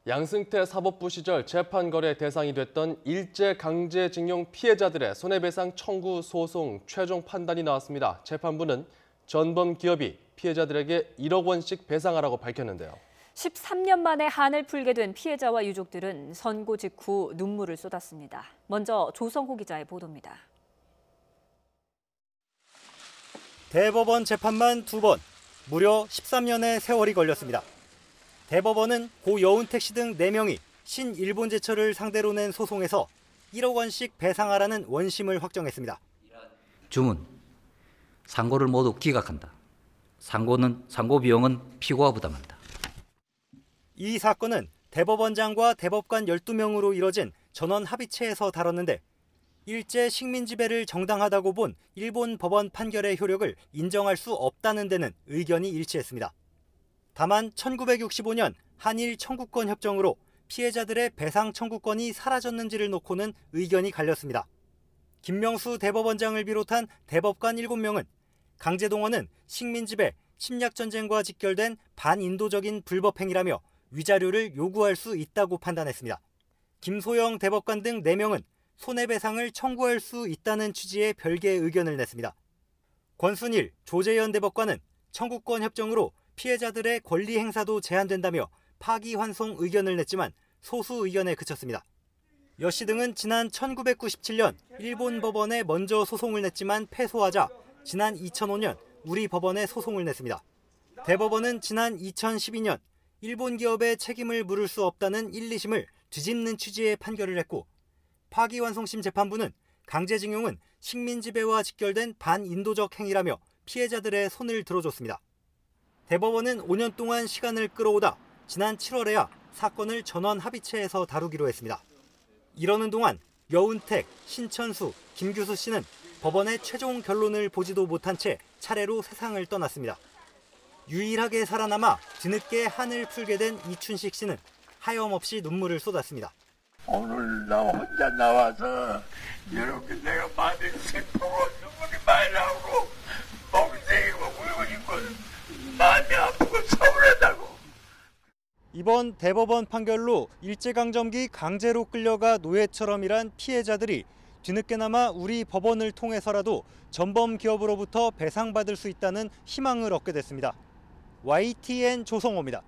양승태 사법부 시절 재판거래 대상이 됐던 일제강제징용 피해자들의 손해배상 청구 소송 최종 판단이 나왔습니다. 재판부는 전범 기업이 피해자들에게 1억 원씩 배상하라고 밝혔는데요. 13년 만에 한을 풀게 된 피해자와 유족들은 선고 직후 눈물을 쏟았습니다. 먼저 조성호 기자의 보도입니다. 대법원 재판만 2번, 무려 13년의 세월이 걸렸습니다. 대법원은 고 여운택 씨 등 4명이 신일본제철을 상대로 낸 소송에서 1억 원씩 배상하라는 원심을 확정했습니다. 주문, 상고를 모두 기각한다. 상고 비용은 피고가 부담한다. 이 사건은 대법원장과 대법관 12명으로 이뤄진 전원 합의체에서 다뤘는데 일제 식민 지배를 정당하다고 본 일본 법원 판결의 효력을 인정할 수 없다는 데는 의견이 일치했습니다. 다만 1965년 한일 청구권 협정으로 피해자들의 배상 청구권이 사라졌는지를 놓고는 의견이 갈렸습니다. 김명수 대법원장을 비롯한 대법관 7명은 강제동원은 식민지배, 침략전쟁과 직결된 반인도적인 불법행위라며 위자료를 요구할 수 있다고 판단했습니다. 김소영 대법관 등 4명은 손해배상을 청구할 수 있다는 취지의 별개의 의견을 냈습니다. 권순일, 조재현 대법관은 청구권 협정으로 피해자들의 권리 행사도 제한된다며 파기환송 의견을 냈지만 소수 의견에 그쳤습니다. 여 씨 등은 지난 1997년 일본 법원에 먼저 소송을 냈지만 패소하자 지난 2005년 우리 법원에 소송을 냈습니다. 대법원은 지난 2012년 일본 기업의 책임을 물을 수 없다는 1, 2심을 뒤집는 취지의 판결을 했고 파기환송심 재판부는 강제징용은 식민지배와 직결된 반인도적 행위라며 피해자들의 손을 들어줬습니다. 대법원은 5년 동안 시간을 끌어오다 지난 7월에야 사건을 전원 합의체에서 다루기로 했습니다. 이러는 동안 여운택, 신천수, 김규수 씨는 법원의 최종 결론을 보지도 못한 채 차례로 세상을 떠났습니다. 유일하게 살아남아 뒤늦게 한을 풀게 된 이춘식 씨는 하염없이 눈물을 쏟았습니다. 오늘 나 혼자 나와서 이렇게 내가 마음이 슬프고 눈물이 많이 나오고 멍때리고 울고 싶고 마음이 아프고 서운하다고. 이번 대법원 판결로 일제강점기 강제로 끌려가 노예처럼 일한 피해자들이 뒤늦게나마 우리 법원을 통해서라도 전범 기업으로부터 배상받을 수 있다는 희망을 얻게 됐습니다. YTN 조성호입니다.